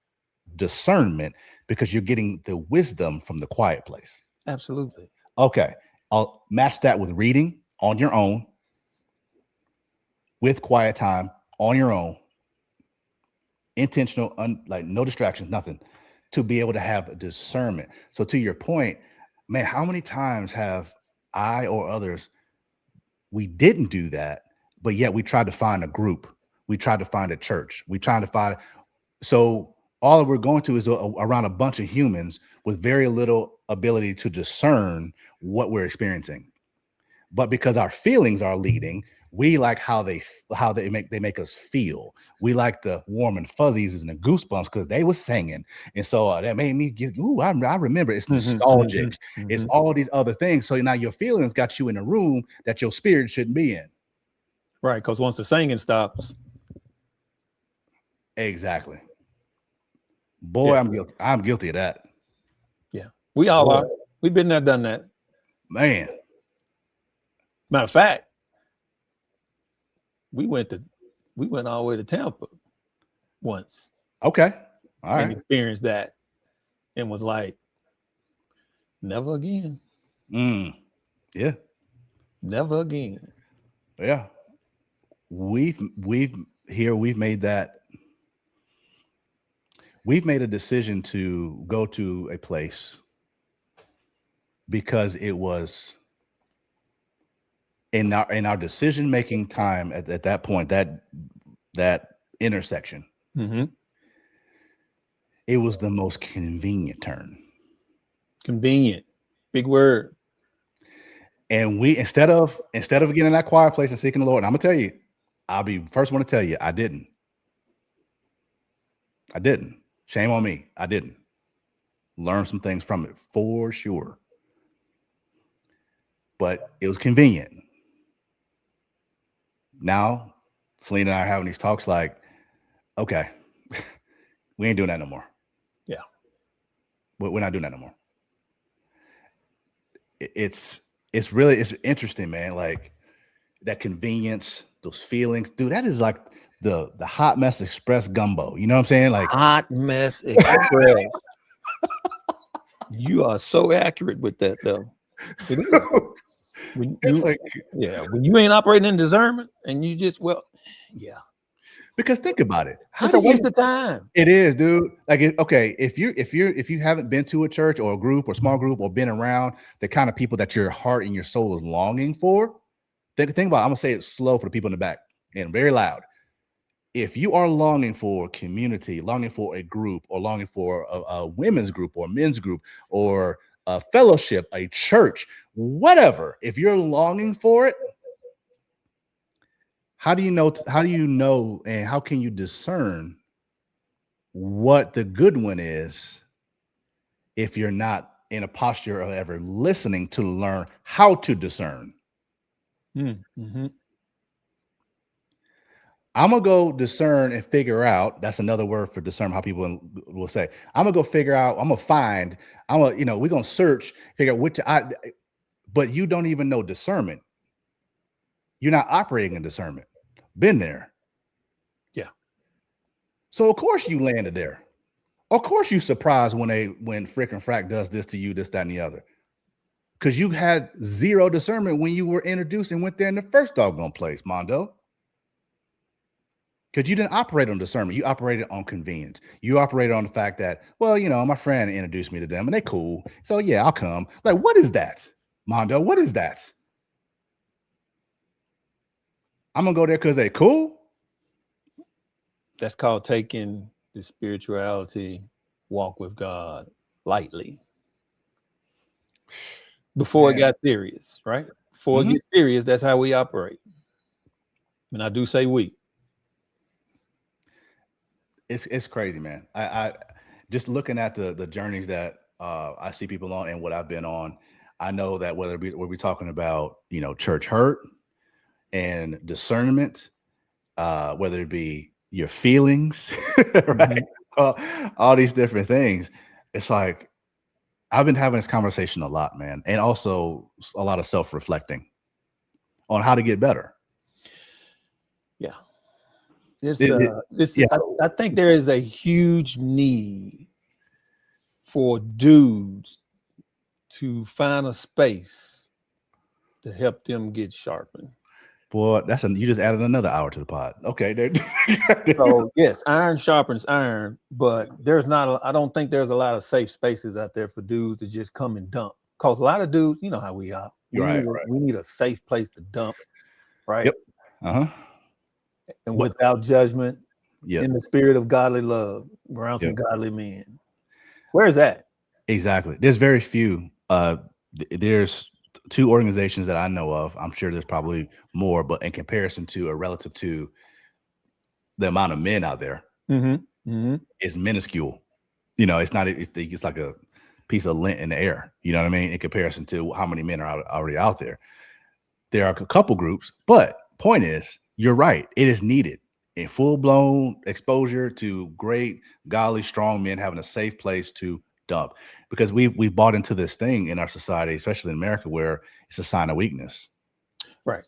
discernment because you're getting the wisdom from the quiet place? Absolutely. Okay. I'll match that with reading on your own, with quiet time on your own, intentional, like no distractions, nothing, to be able to have a discernment. So to your point, man, how many times have I or others, we didn't do that, but yet we tried to find a group. We tried to find a church. We tried to find, so all we're going to is around a bunch of humans with very little ability to discern what we're experiencing. But because our feelings are leading, we like how they make us feel. We like the warm and fuzzies and the goosebumps because they were singing, and so that made me get. Ooh, I remember. It's nostalgic. It's all these other things. So now your feelings got you in a room that your spirit shouldn't be in. Right, because once the singing stops, exactly. Boy, yeah. I'm guilty of that. Yeah, we all are. We've been there, done that, man. Matter of fact, we went all the way to Tampa once. Okay. All right. And experienced that and was like, never again. Yeah. Never again. Yeah. We've made a decision to go to a place because it was in our decision-making time at that point, that intersection, it was the most convenient turn. Convenient, big word. And we instead of getting in that quiet place and seeking the Lord, and I'm gonna tell you, I'll be first one to tell you, I didn't. Shame on me. I didn't learn some things from it for sure, but it was convenient. Now, Selena and I are having these talks like, okay, we ain't doing that no more. Yeah. But we're not doing that no more. It's interesting, man. Like that convenience, those feelings, dude, that is like the hot mess express gumbo. You know what I'm saying? Like hot mess express. You are so accurate with that though. When you ain't operating in discernment and you just because think about it, it's a waste of time. It is, dude. Like, if you haven't been to a church or a group or small group or been around the kind of people that your heart and your soul is longing for, think about it. I'm gonna say it slow for the people in the back and very loud. If you are longing for community, longing for a group, or longing for a women's group or a men's group or a fellowship, a church, whatever, if you're longing for it, how do you know and how can you discern what the good one is if you're not in a posture of ever listening to learn how to discern? I'm gonna go discern and figure out. That's another word for discern. How people will say, I'm gonna go figure out. I'm gonna find. We're gonna search, figure out which I. But you don't even know discernment. You're not operating in discernment. Been there. Yeah. So of course you landed there. Of course you surprised when Frick and Frack does this to you, this, that, and the other. Because you had zero discernment when you were introduced and went there in the first doggone place, Mondo. Because you didn't operate on discernment. You operated on convenience. You operated on the fact that, well, my friend introduced me to them and they cool. So yeah, I'll come. Like, what is that, Mondo? What is that? I'm going to go there because they cool? That's called taking the spirituality walk with God lightly. Before it got serious, right? Before it gets serious, that's how we operate. And I do say we. It's crazy, man. I just looking at the journeys that I see people on and what I've been on, I know that whether we're talking about, church hurt and discernment, whether it be your feelings, right? All these different things. It's like, I've been having this conversation a lot, man. And also a lot of self-reflecting on how to get better. Yeah. I think there is a huge need for dudes to find a space to help them get sharpened. Boy, you just added another hour to the pod. Okay, dude. So yes, iron sharpens iron, but I don't think there's a lot of safe spaces out there for dudes to just come and dump. Because a lot of dudes, you know how we are. We need a safe place to dump, right? Yep. Uh-huh. And without judgment, in the spirit of godly love, around some godly men. Where is that? Exactly. There's very few. There's 2 organizations that I know of. I'm sure there's probably more, but in comparison to or relative to the amount of men out there, it's minuscule. It's not. It's like a piece of lint in the air. You know what I mean? In comparison to how many men are already out there. There are a couple groups, but point is, you're right. It is needed. A full-blown exposure to great, godly, strong men having a safe place to dump, because we've bought into this thing in our society, especially in America, where it's a sign of weakness. Right.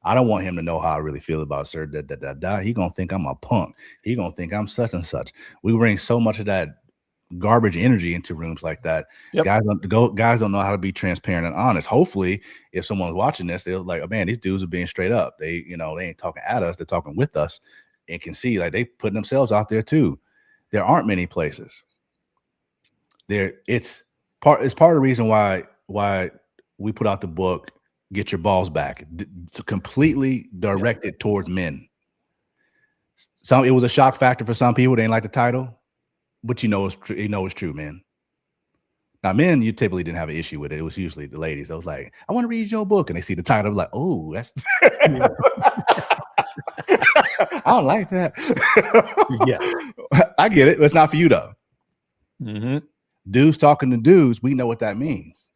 I don't want him to know how I really feel about sir. He gonna think I'm a punk. He gonna think I'm such and such. We bring so much of that garbage energy into rooms like that. Yep. Guys don't know how to be transparent and honest. Hopefully, if someone's watching this, they're like, oh man, these dudes are being straight up. They ain't talking at us, they're talking with us, and can see like they putting themselves out there too. There aren't many places. It's part of the reason why we put out the book, Get Your Balls Back, completely directed towards men. It was a shock factor for some people. They didn't like the title. But it's true, man. Now, men, you typically didn't have an issue with it. It was usually the ladies. I was like, I want to read your book. And they see the title, like, oh, that's I don't like that. Yeah. I get it. It's not for you, though. Mm-hmm. Dudes talking to dudes, we know what that means.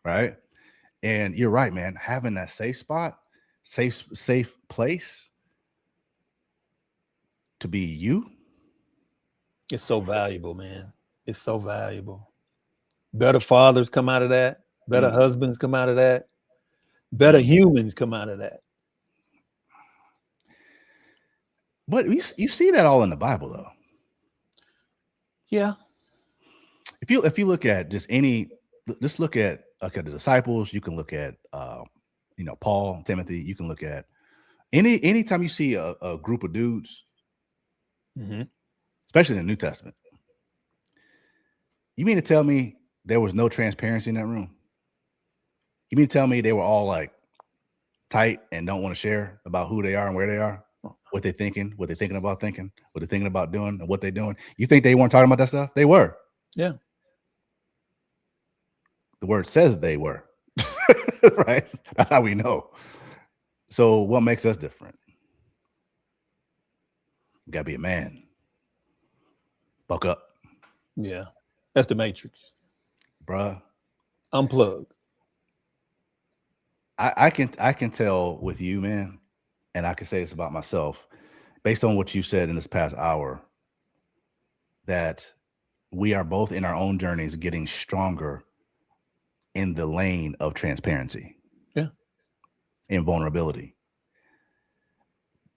Right. And you're right, man. Having that safe spot, safe place to be you. It's so valuable, man. It's so valuable. Better fathers come out of that. Better husbands come out of that. Better humans come out of that. But you see that all in the Bible, though. Yeah. If you look at just look at the disciples. You can look at Paul, Timothy. You can look at anytime you see a group of dudes. Mm-hmm. Especially in the New Testament. You mean to tell me there was no transparency in that room? You mean to tell me they were all like tight and don't want to share about who they are and where they are, what they're thinking about, what they're thinking about doing, and what they're doing? You think they weren't talking about that stuff? They were. Yeah. The word says they were. Right? That's how we know. So what makes us different? You gotta be a man. Buck up. Yeah. That's the Matrix. Bruh. Unplug. I can tell with you, man, and I can say this about myself. based on what you said in this past hour, that we are both in our own journeys getting stronger in the lane of transparency. Yeah. And vulnerability.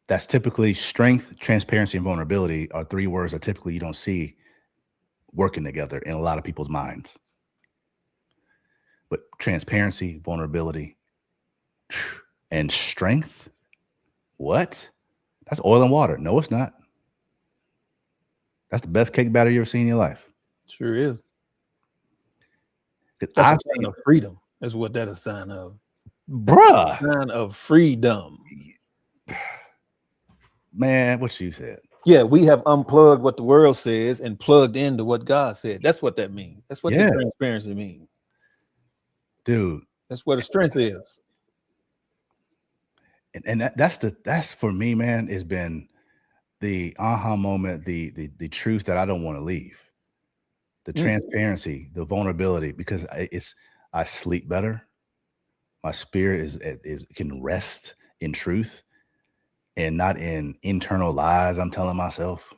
That's typically strength, transparency, and vulnerability are three words that typically you don't see working together in a lot of people's minds. But transparency, vulnerability, and strength, what? That's oil and water. No, it's not. That's the best cake batter you ever seen in your life. Sure is. That's a sign of freedom. That's what that is a sign of. Bruh. Sign of freedom. Man, what you said. Yeah, we have unplugged what the world says and plugged into what God said. That's what that means. That's what the transparency means. Dude. That's what the strength is. And that's for me, man, has been the aha moment, the truth that I don't want to leave. The transparency, the vulnerability, because I sleep better. My spirit is can rest in truth and not in internal lies I'm telling myself.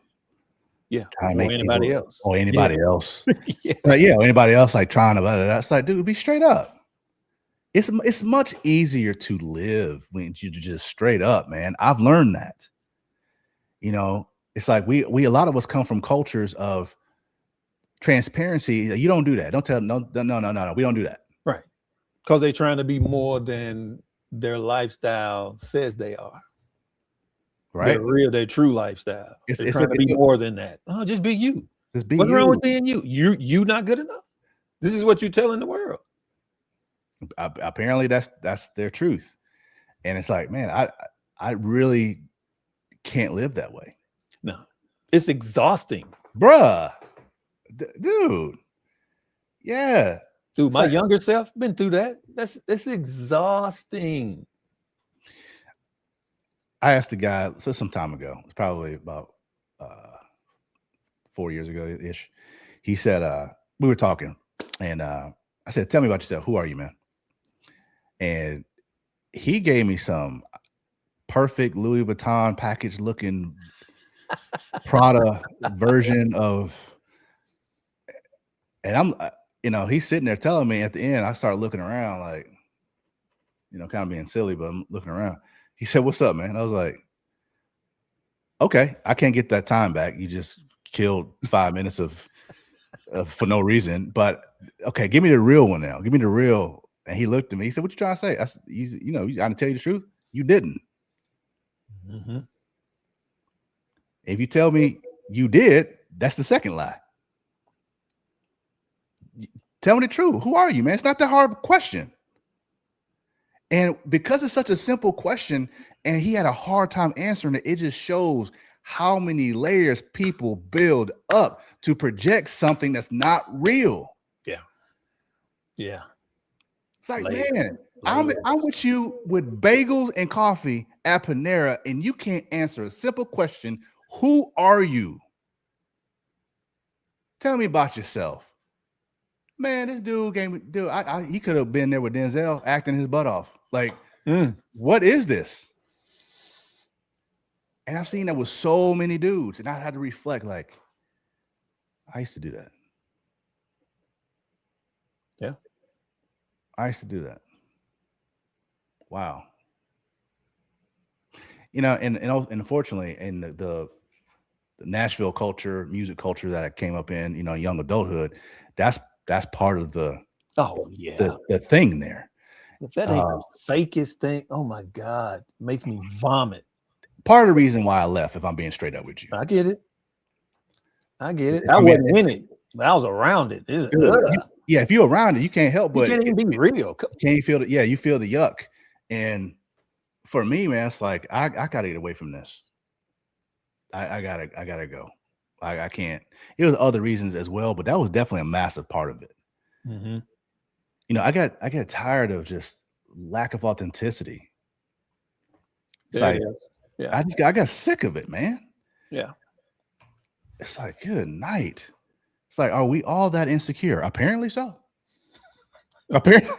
Yeah. Or anybody else. Or anybody else. Yeah. Or anybody else like trying to that's like, dude, be straight up. It's much easier to live when you just straight up, man. I've learned that. You know, it's like we a lot of us come from cultures of transparency. You don't do that. Don't tell no. We don't do that. Right. Because they're trying to be more than their lifestyle says they are. Right. Their true lifestyle. They're trying to be more than that. Oh, just be you. Just be What's you. wrong with being you? You not good enough. This is what you're telling the world. Apparently that's their truth. And it's like, man, I really can't live that way. No, it's exhausting, bruh. Dude. Yeah. Dude, my younger self been through that. That's exhausting. I asked a guy some time ago, it's probably about 4 years ago ish. He said, we were talking and I said, tell me about yourself. Who are you, man? And he gave me some perfect Louis Vuitton package looking Prada version of, and I'm, he's sitting there telling me at the end, I start looking around like, kind of being silly, but I'm looking around. He said, what's up, man? I was like, okay, I can't get that time back. You just killed 5 minutes of for no reason, but okay, give me the real one now. Give me the real. And he looked at me. He said, what you trying to say? I said, I'm going to tell you the truth. You didn't. Mm-hmm. If you tell me you did, that's the second lie. Tell me the truth. Who are you, man? It's not that hard of a question. And because it's such a simple question and he had a hard time answering it, it just shows how many layers people build up to project something that's not real. Yeah. Yeah. It's like, man, I'm with you with bagels and coffee at Panera, and you can't answer a simple question. Who are you? Tell me about yourself. Man, this dude he could have been there with Denzel acting his butt off. Like, what is this? And I've seen that with so many dudes, and I had to reflect, like, I used to do that. Yeah. I used to do that. Wow. And unfortunately, in the Nashville culture, music culture that I came up in, young adulthood, that's part of the the thing there. If that ain't the fakest thing, oh my God, makes me vomit. Part of the reason why I left, if I'm being straight up with you. I get it. I wasn't in it, but I was around it. Yeah, if you're around it, you can't help but you can't even be real. Can you feel it? Yeah, you feel the yuck. And for me, man, it's like I gotta get away from this. I gotta go. I can't. It was other reasons as well, but that was definitely a massive part of it. Mm-hmm. I got tired of just lack of authenticity. It's I got sick of it, man. Yeah. It's like, good night. It's like, are we all that insecure? Apparently so. Apparently.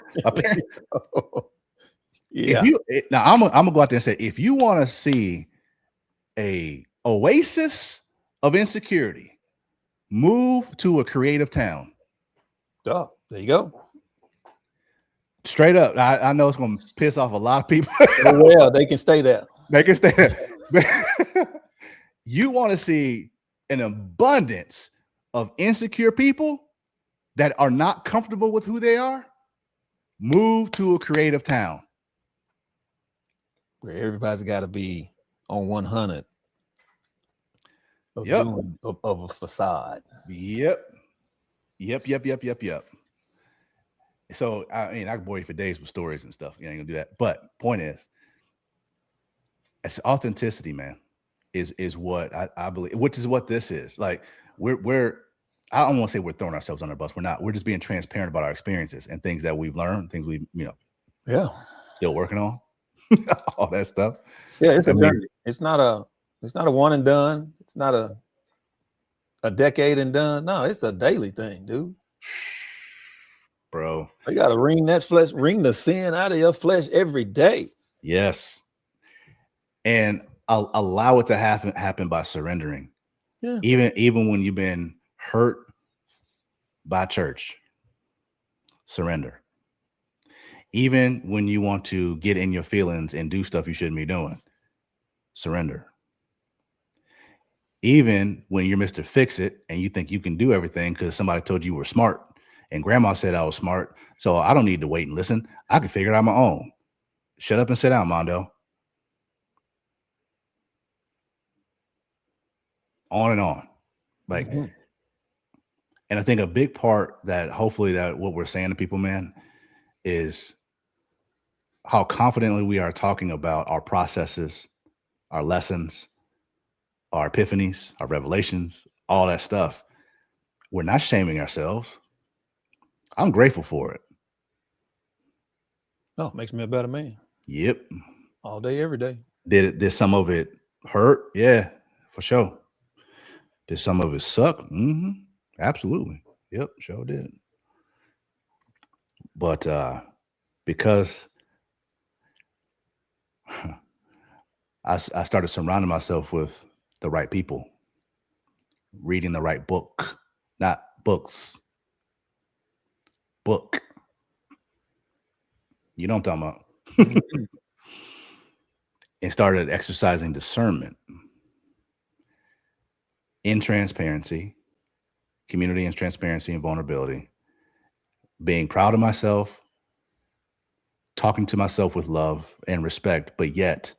Yeah. Now I'm gonna go out there and say, if you want to see a oasis of insecurity, move to a creative town. Oh, there you go. Straight up. I know it's going to piss off a lot of people. Well, they can stay there. They can stay there. You want to see an abundance of insecure people that are not comfortable with who they are? Move to a creative town. Where everybody's got to be on 100 of, Yep. of a facade. Yep. So, I mean, I could bore you for days with stories and stuff. You ain't gonna do that. But point is, it's authenticity, man, is what I believe, which is what this is. Like, we're I don't want to say we're throwing ourselves on the bus. We're not. We're just being transparent about our experiences and things that we've learned, things we, still working on, all that stuff. Yeah, it's a journey. It's not a one and done. It's not a decade and done. No, it's a daily thing, dude. Bro, you got to wring the sin out of your flesh every day. Yes. And allow it to happen by surrendering. Yeah. Even when you've been hurt by church, surrender. Even when you want to get in your feelings and do stuff you shouldn't be doing, surrender. Even when you're Mr. Fix It and you think you can do everything because somebody told you were smart and grandma said I was smart, so I don't need to wait and listen. I can figure it out on my own. Shut up and sit down, Mondo. On and on. Like, and I think a big part that hopefully that what we're saying to people, man, is how confidently we are talking about our processes, our lessons, our epiphanies, our revelations, all that stuff. We're not shaming ourselves. I'm grateful for it. Oh, makes me a better man. Yep. All day, every day. Did some of it hurt? Yeah, for sure. Did some of it suck? Mm-hmm. Absolutely. Yep, sure did. But because I started surrounding myself with the right people, reading the right book, not books. Book. You know what I'm talking about. And started exercising discernment in transparency, community and transparency and vulnerability, being proud of myself, talking to myself with love and respect, but yet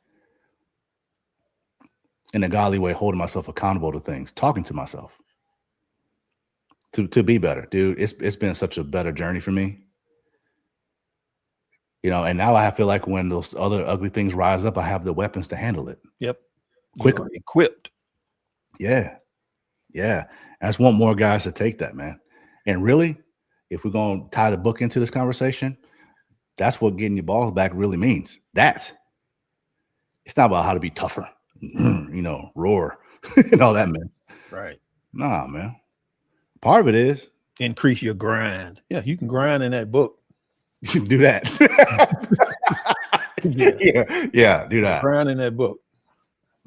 in a godly way, holding myself accountable to things, talking to myself to be better. Dude, it's been such a better journey for me. You know, and now I feel like when those other ugly things rise up, I have the weapons to handle it. Yep. Quickly. You're equipped. Yeah. Yeah. I just want more guys to take that, man. And really, if we're going to tie the book into this conversation, that's what getting your balls back really means. It's not about how to be tougher, roar and all that mess. Right. Nah, man. Part of it is increase your grind. Yeah, you can grind in that book. You can do that. Yeah, do that. Grind in that book.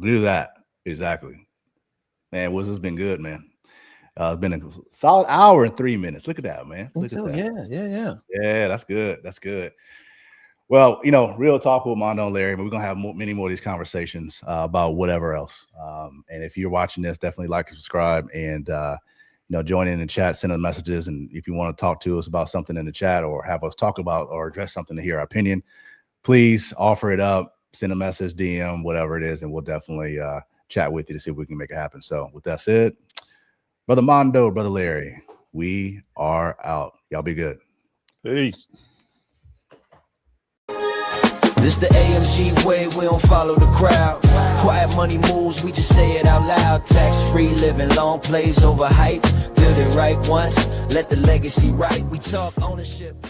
Do that. Exactly. Man, this has been good, man. It's been a solid hour and 3 minutes. Look at that, man. Look at that. Yeah. Yeah, that's good. That's good. Well, real talk with Mondo and Larry. We're going to have many more of these conversations about whatever else. And if you're watching this, definitely like and subscribe and, join in the chat, send us messages. And if you want to talk to us about something in the chat or have us talk about or address something to hear our opinion, please offer it up, send a message, DM, whatever it is. And we'll definitely chat with you to see if we can make it happen. So with that said, Brother Mondo, Brother Larry, we are out. Y'all be good. Peace. This the AMG way, we don't follow the crowd. Quiet money moves, we just say it out loud. Tax-free living, long plays over hype. Build it right once, let the legacy right. We talk ownership.